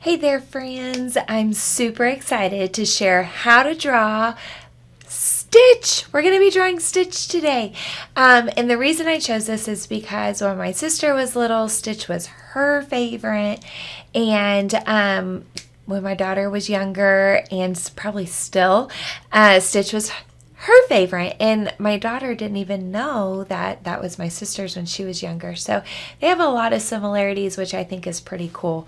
Hey there, friends. I'm super excited to share how to draw Stitch. We're going to be drawing Stitch today. And the reason I chose this is because when my sister was little, Stitch was her favorite. And when my daughter was younger, and probably still, Stitch was her favorite. And my daughter didn't even know that that was my sister's when she was younger. So they have a lot of similarities, which I think is pretty cool.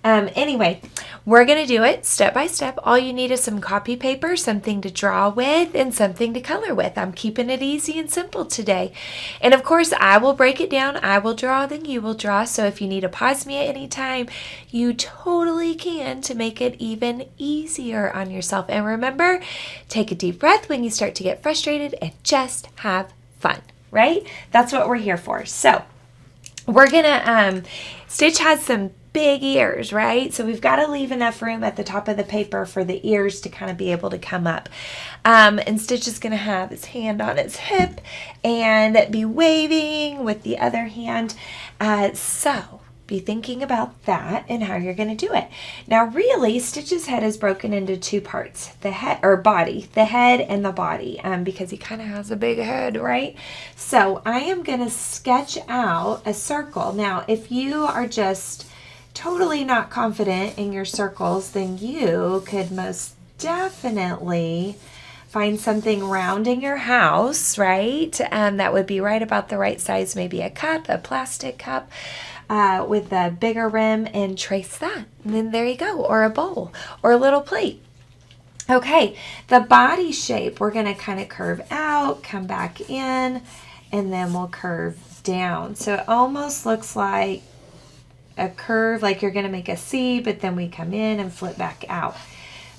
Anyway, we're going to do it step by step. All you need is some copy paper, something to draw with, and something to color with. I'm keeping it easy and simple today. And of course, I will break it down. I will draw, then you will draw. So if you need to pause me at any time, you totally can to make it even easier on yourself. And remember, take a deep breath when you start to get frustrated and just have fun, right? That's what we're here for. So we're going to, Stitch has some big ears, right? So we've got to leave enough room at the top of the paper for the ears to kind of be able to come up. And Stitch is going to have his hand on his hip and be waving with the other hand. So be thinking about that and how you're going to do it. Now, really, Stitch's head is broken into two parts, the head or body, the head and the body, because he kind of has a big head, right? So I am going to sketch out a circle. Now, if you are just totally not confident in your circles, then you could most definitely find something round in your house, right? That would be right about the right size, maybe a cup, a plastic cup with a bigger rim, and trace that. And then there you go, or a bowl, or a little plate. Okay, the body shape, we're gonna kind of curve out, come back in, and then we'll curve down. So it almost looks like a curve, like you're going to make a C, but then we come in and flip back out.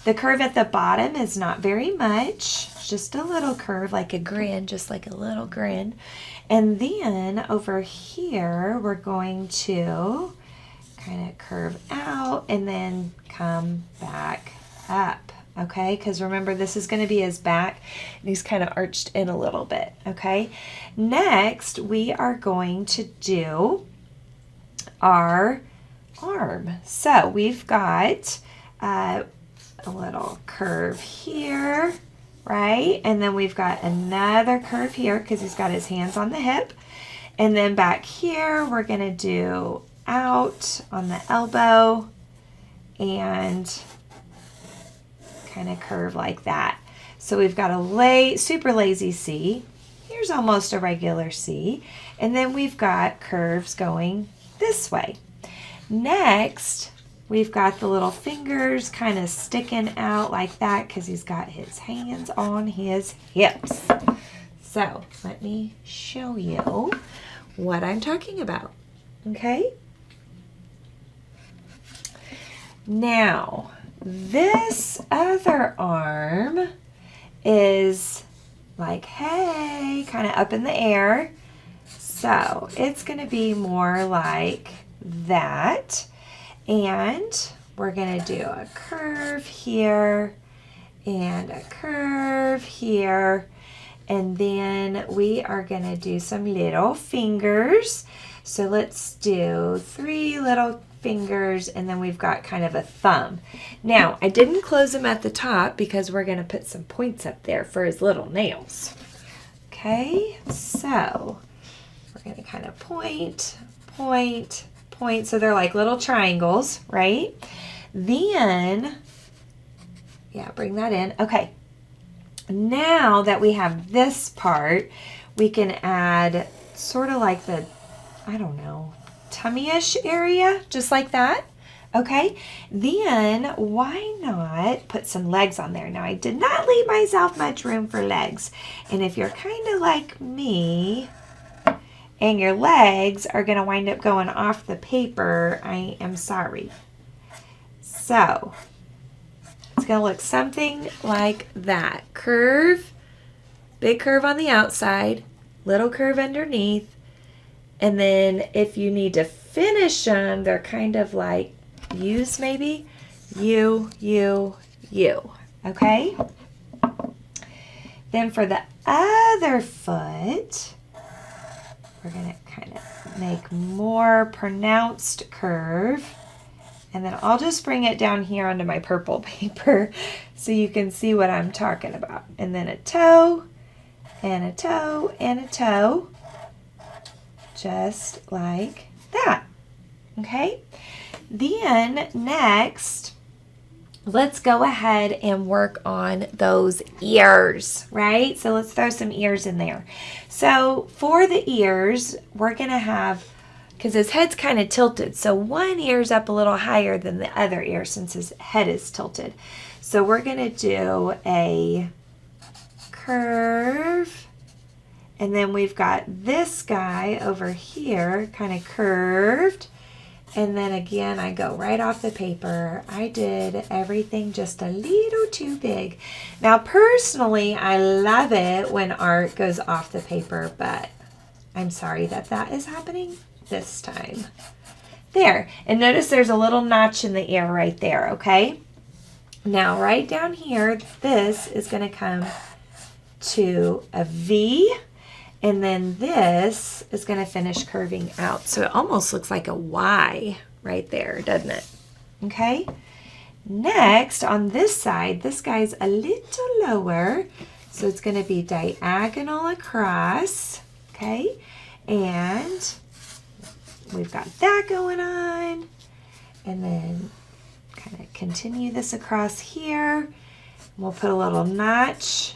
The curve at the bottom is not very much, just a little curve, like a grin, just like a little grin. And then over here, we're going to kind of curve out and then come back up, okay? Because remember, this is going to be his back, and he's kind of arched in a little bit, okay? Next, we are going to do our arm. So we've got a little curve here, right? And then we've got another curve here because he's got his hands on the hip. And then back here, we're going to do out on the elbow and kind of curve like that. So we've got a super lazy C. Here's almost a regular C. And then we've got curves going this way. Next, we've got the little fingers kind of sticking out like that because he's got his hands on his hips. So let me show you what I'm talking about, okay? Now, this other arm is like, hey, kind of up in the air. So it's going to be more like that. And we're going to do a curve here and a curve here. And then we are going to do some little fingers. So let's do 3 little fingers, and then we've got kind of a thumb. Now, I didn't close them at the top because we're going to put some points up there for his little nails. Okay, so we're going to kind of point, point, point. So they're like little triangles, right? Then, yeah, bring that in. Okay. Now that we have this part, we can add sort of like the, I don't know, tummy-ish area, just like that. Okay. Then why not put some legs on there? Now, I did not leave myself much room for legs. And if you're kind of like me, and your legs are going to wind up going off the paper, I am sorry. So it's going to look something like that. Curve, big curve on the outside, little curve underneath. And then if you need to finish them, they're kind of like U's maybe. U, U, U. Okay? Then for the other foot, we're going to kind of make more pronounced curve And then I'll just bring it down here onto my purple paper so you can see what I'm talking about. And then a toe, and a toe, and a toe, just like that. Okay? Then next, let's go ahead and work on those ears, right? So let's throw some ears in there. So for the ears, we're going to have, because his head's kind of tilted, so one ear's up a little higher than the other ear since his head is tilted. So we're going to do a curve, and then we've got this guy over here kind of curved. And then again, I go right off the paper. I did everything just a little too big. Now, personally, I love it when art goes off the paper, but I'm sorry that that is happening this time. There. And notice there's a little notch in the ear right there, okay? Now, right down here, this is going to come to a V. And then this is going to finish curving out. So it almost looks like a Y right there, doesn't it? Okay. Next, on this side, this guy's a little lower. So it's going to be diagonal across. Okay. And we've got that going on. And then kind of continue this across here. We'll put a little notch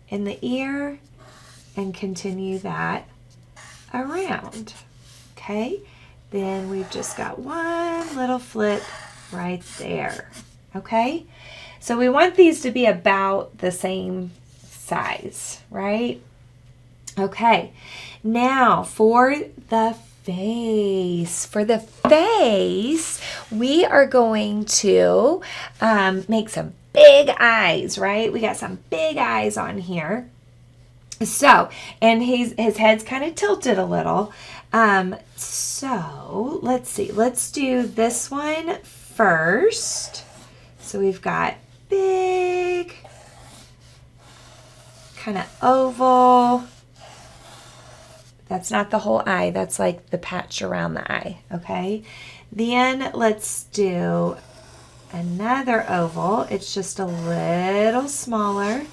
in the ear and continue that around. Okay, then we've just got one little flip right there. Okay, so we want these to be about the same size, right? Okay, now for the face. For the face, we are going to make some big eyes, right? We got some big eyes on here. So, and his head's kind of tilted a little. So let's see. Let's do this one first. So we've got big, kind of oval. That's not the whole eye. That's like the patch around the eye. Okay. Then let's do another oval. It's just a little smaller,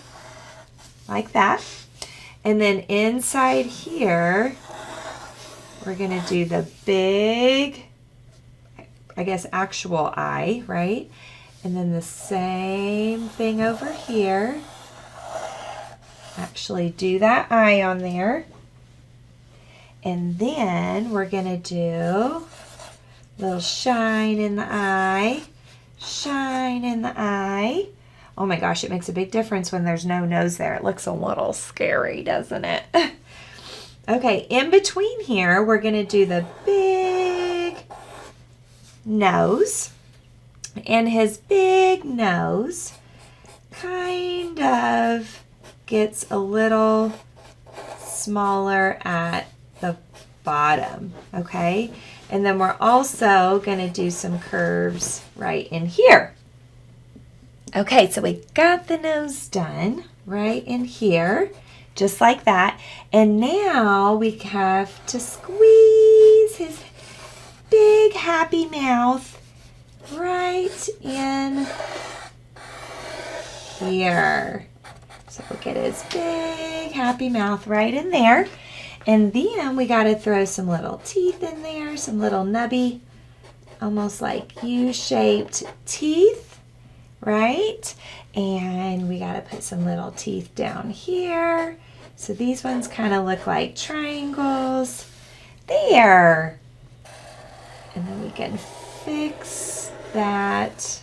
like that. And then inside here, we're going to do the big, I guess, actual eye, right? And then the same thing over here. Actually do that eye on there. And then we're going to do a little shine in the eye, shine in the eye. Oh my gosh, it makes a big difference when there's no nose there. It looks a little scary, doesn't it? Okay, in between here, we're going to do the big nose. And his big nose kind of gets a little smaller at the bottom, okay? And then we're also going to do some curves right in here. Okay, so we got the nose done right in here, just like that. And now we have to squeeze his big happy mouth right in here. So we'll get his big happy mouth right in there. And then we got to throw some little teeth in there, some little nubby, almost like U-shaped teeth. Right? And we got to put some little teeth down here. So these ones kind of look like triangles. There. And then we can fix that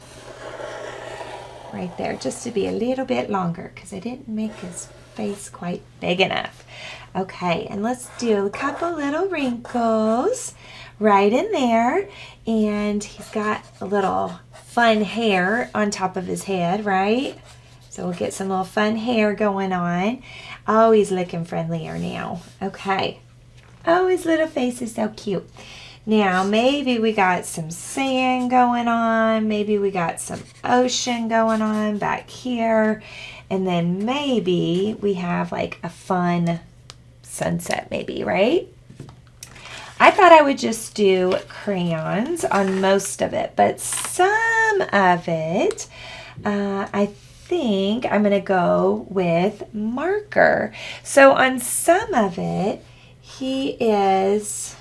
right there just to be a little bit longer because I didn't make his face quite big enough. Okay, and let's do a couple little wrinkles right in there. And he's got a little fun hair on top of his head, right? So we'll get some little fun hair going on. Oh, he's looking friendlier now. Okay. Oh, his little face is so cute. Now, maybe we got some sand going on. Maybe we got some ocean going on back here. And then maybe we have like a fun sunset maybe, right? I thought I would just do crayons on most of it, but some of it, I think I'm going to go with marker. So on some of it, he is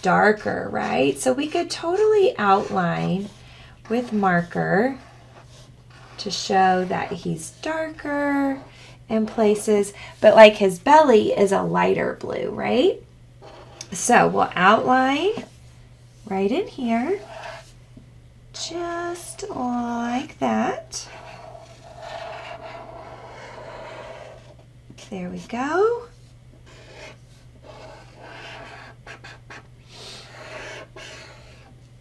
darker, right? So we could totally outline with marker to show that he's darker in places, but like his belly is a lighter blue, right? So we'll outline right in here, just like that. There we go.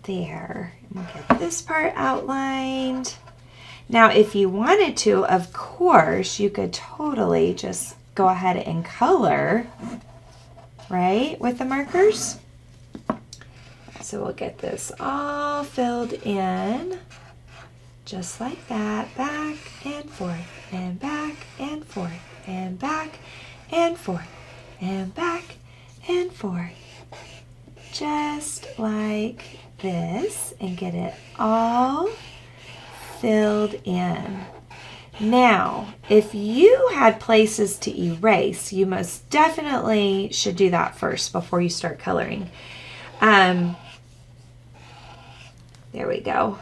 There. We'll get this part outlined. Now, if you wanted to, of course, you could totally just go ahead and color, right, with the markers. So we'll get this all filled in, just like that, back and forth, and back and forth, and back and forth, and back and forth, just like this, and get it all filled in. Now, if you had places to erase, you most definitely should do that first before you start coloring. There we go.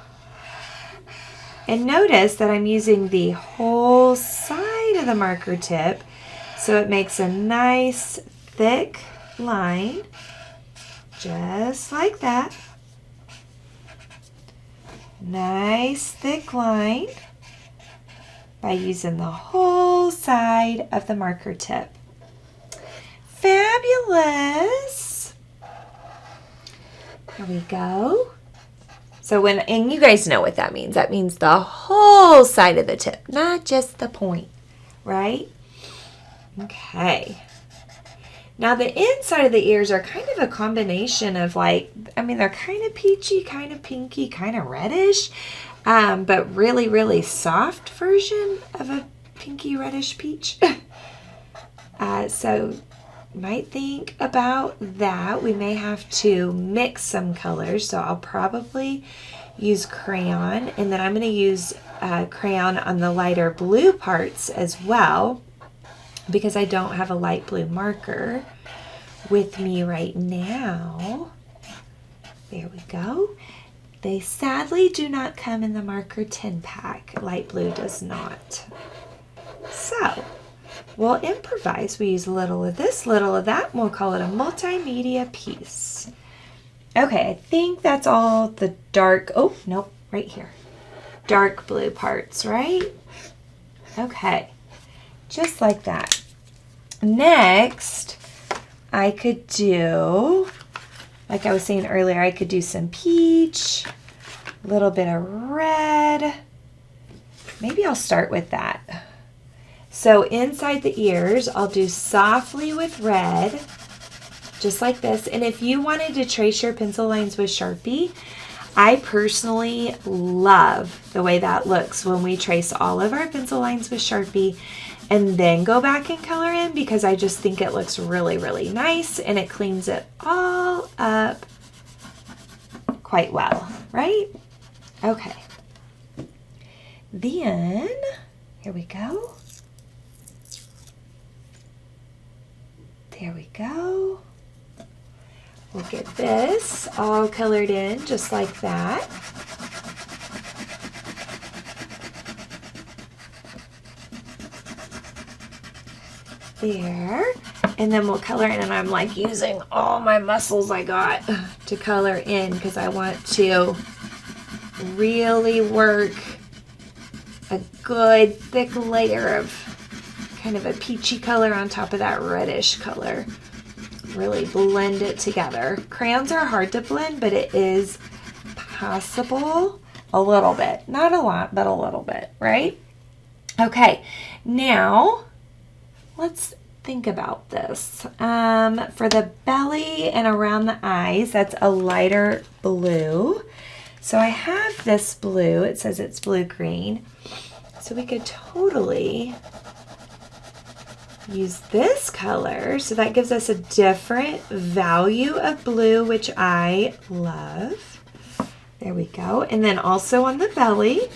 And notice that I'm using the whole side of the marker tip, so it makes a nice thick line, just like that. Nice thick line by using the whole side of the marker tip. Fabulous. There we go. So and you guys know what that means. That means the whole side of the tip, not just the point, right? Okay. Now the inside of the ears are kind of a combination of they're kind of peachy, kind of pinky, kind of reddish, but really, really soft version of a pinky reddish peach. So you might think about that. We may have to mix some colors, so I'll probably use crayon, and then I'm going to use crayon on the lighter blue parts as well, because I don't have a light blue marker with me right now. There we go. They sadly do not come in the marker 10-pack. Light blue does not. So we'll improvise. We use a little of this, little of that, and we'll call it a multimedia piece. Okay, I think that's all the dark, oh, nope, right here. Dark blue parts, right? Okay. Just like that. Next, I could do, like I was saying earlier, I could do some peach, a little bit of red. Maybe I'll start with that. So inside the ears, I'll do softly with red, just like this. And if you wanted to trace your pencil lines with Sharpie, I personally love the way that looks when we trace all of our pencil lines with Sharpie and then go back and color in, because I just think it looks really, really nice and it cleans it all up quite well, right? Okay. Then, here we go. There we go. We'll get this all colored in just like that. There. And then we'll color in, and I'm like using all my muscles I got to color in, because I want to really work a good thick layer of kind of a peachy color on top of that reddish color. Really blend it together. Crayons are hard to blend, but it is possible a little bit. Not a lot, but a little bit, right? Okay, now let's think about this. For the belly and around the eyes, that's a lighter blue. So I have this blue. It says it's blue-green. So we could totally use this color. So that gives us a different value of blue, which I love. There we go. And then also on the belly.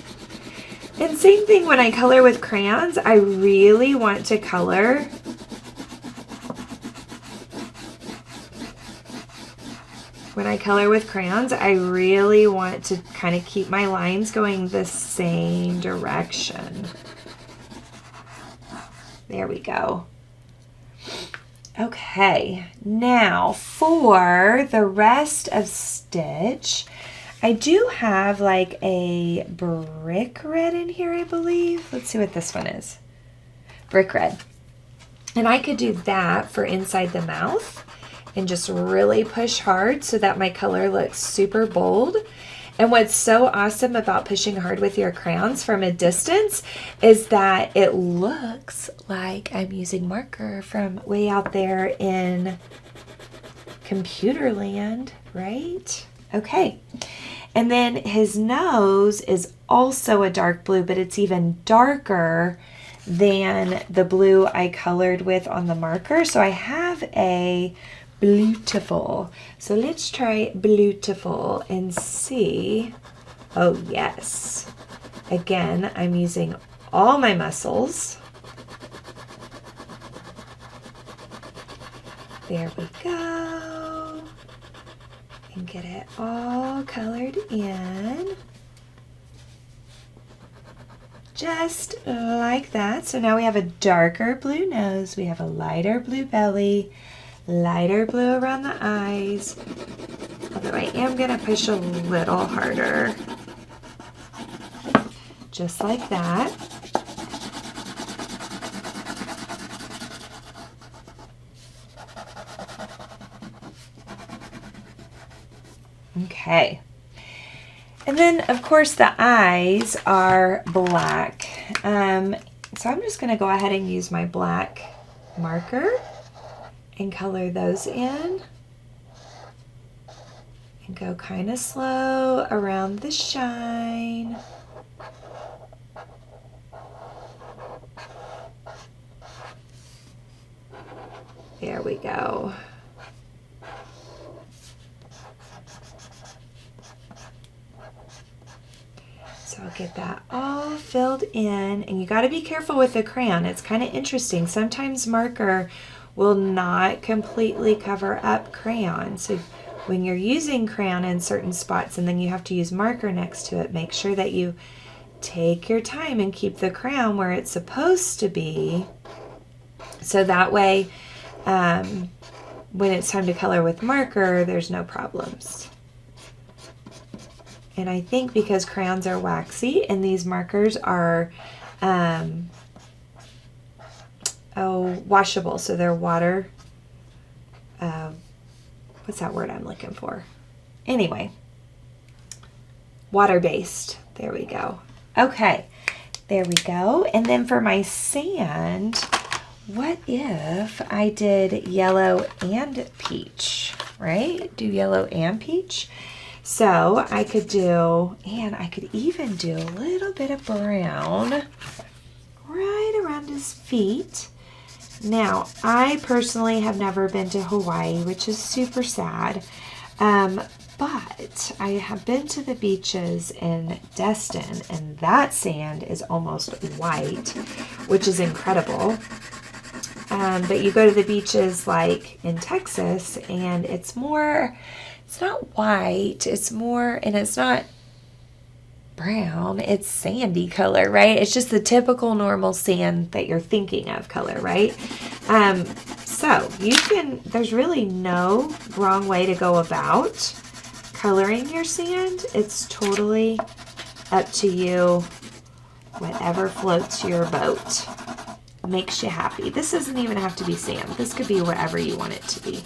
And same thing when I color with crayons, I really want to color I really want to kind of keep my lines going the same direction. There we go. Okay, now for the rest of Stitch, I do have like a brick red in here, I believe. Let's see what this one is. Brick red. And I could do that for inside the mouth and just really push hard so that my color looks super bold. And what's so awesome about pushing hard with your crayons from a distance is that it looks like I'm using marker from way out there in computer land, right? Okay. And then his nose is also a dark blue, but it's even darker than the blue I colored with on the marker. So I have a Beautiful. So let's try Beautiful and see. Oh yes. Again, I'm using all my muscles. There we go. And get it all colored in. Just like that. So now we have a darker blue nose. We have a lighter blue belly. Lighter blue around the eyes, although I am going to push a little harder, just like that. Okay, and then of course the eyes are black, so I'm just going to go ahead and use my black marker and color those in and go kind of slow around the shine. There we go. So I'll get that all filled in, and you got to be careful with the crayon. It's kind of interesting. Sometimes marker will not completely cover up crayon. So when you're using crayon in certain spots and then you have to use marker next to it, make sure that you take your time and keep the crayon where it's supposed to be. So that way, when it's time to color with marker, there's no problems. And I think because crayons are waxy and these markers are washable, so they're water, what's that word I'm looking for? Anyway, water-based. There we go. Okay, there we go. And then for my sand, what if I did yellow and peach, right? Do yellow and peach. So I could do, and I could even do a little bit of brown right around his feet. Now, I personally have never been to Hawaii, which is super sad, but I have been to the beaches in Destin, and that sand is almost white, which is incredible. But you go to the beaches like in Texas, and it's not white, it's more, and it's not brown, it's sandy color, right? It's just the typical normal sand that you're thinking of color, right? So there's really no wrong way to go about coloring your sand. It's totally up to you, whatever floats your boat, makes you happy. This doesn't even have to be sand. This could be whatever you want it to be.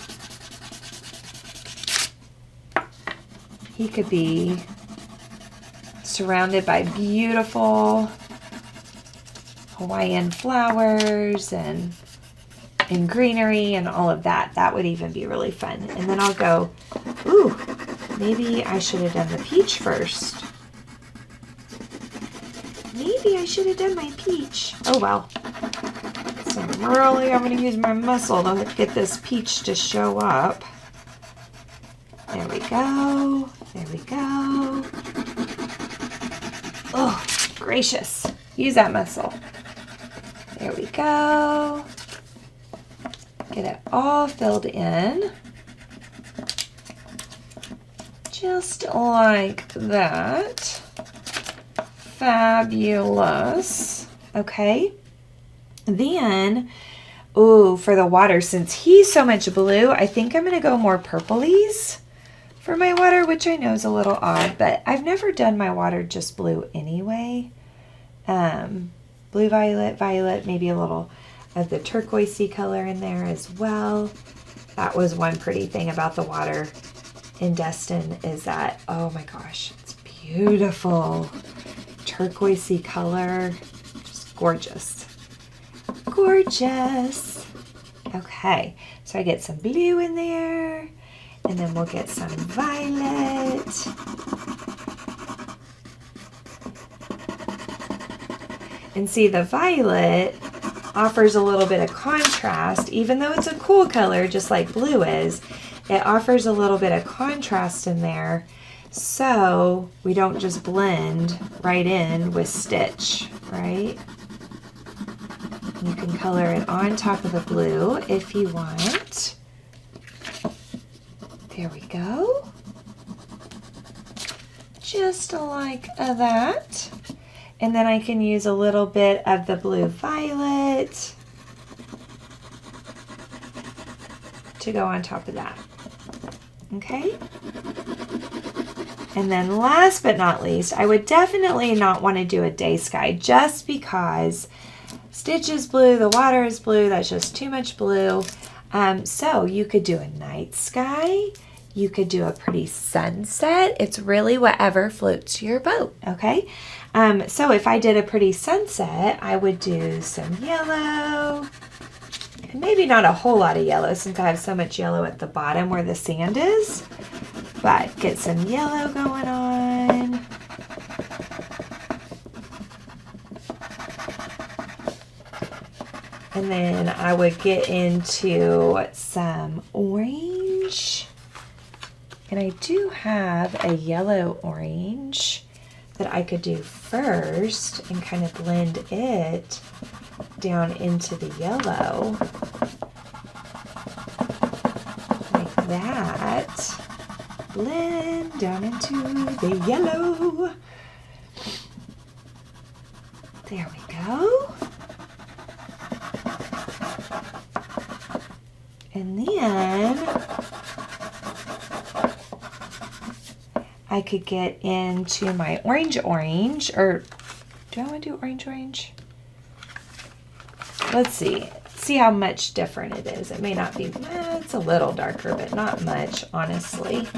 He could be surrounded by beautiful Hawaiian flowers and greenery and all of that. That would even be really fun. And then I'll go, ooh, maybe I should have done the peach first. Maybe I should have done my peach. Oh well. So I'm going to use my muscle to get this peach to show up. There we go. There we go. Oh, gracious. Use that muscle. There we go. Get it all filled in. Just like that. Fabulous. Okay. Then, ooh, for the water, since he's so much blue, I think I'm going to go more purplies for my water, which I know is a little odd, but I've never done my water just blue anyway. Blue, violet, violet, maybe a little of the turquoisey color in there as well. That was one pretty thing about the water in Destin is that, oh my gosh, it's beautiful. Turquoisey color, just gorgeous. Gorgeous. Okay, so I get some blue in there, and then we'll get some violet. And see, the violet offers a little bit of contrast, even though it's a cool color, just like blue is. It offers a little bit of contrast in there, so we don't just blend right in with Stitch, right? You can color it on top of the blue if you want. There we go. Just like that. And then I can use a little bit of the blue violet to go on top of that. Okay? And then last but not least, I would definitely not want to do a day sky just because Stitch is blue, the water is blue, that's just too much blue. So you could do a night sky, you could do a pretty sunset. It's really whatever floats your boat, okay? So if I did a pretty sunset, I would do some yellow, and maybe not a whole lot of yellow since I have so much yellow at the bottom where the sand is, but get some yellow going on. And then I would get into some orange. And I do have a yellow orange that I could do first and kind of blend it down into the yellow. Like that. Blend down into the yellow. There we go. And then I could get into my orange, or do I want to do orange? Let's see how much different it is. It may not be, it's a little darker, but not much, honestly.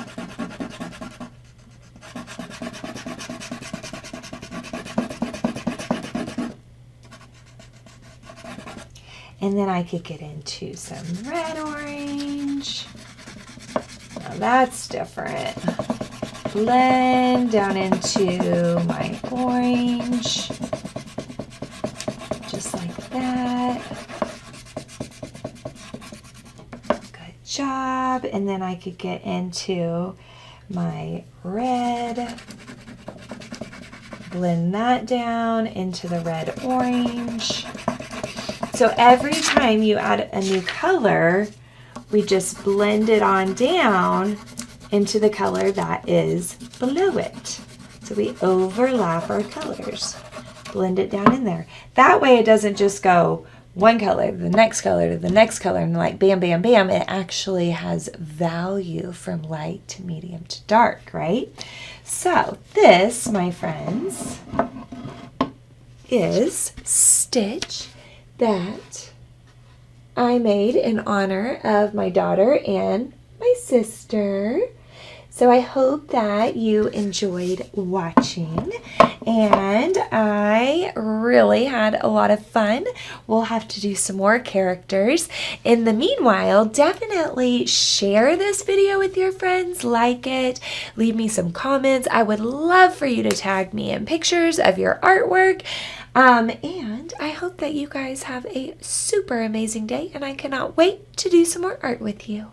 And then I could get into some red orange. Now that's different. Blend down into my orange. Just like that. Good job. And then I could get into my red. Blend that down into the red orange. So every time you add a new color, we just blend it on down into the color that is below it. So we overlap our colors. Blend it down in there. That way it doesn't just go one color to the next color to the next color and like bam, bam, bam. It actually has value from light to medium to dark, right? So this, my friends, is Stitch that I made in honor of my daughter and my sister. So I hope that you enjoyed watching, and I really had a lot of fun. We'll have to do some more characters. In the meanwhile, definitely share this video with your friends, like it, leave me some comments. I would love for you to tag me in pictures of your artwork. And I hope that you guys have a super amazing day, and I cannot wait to do some more art with you.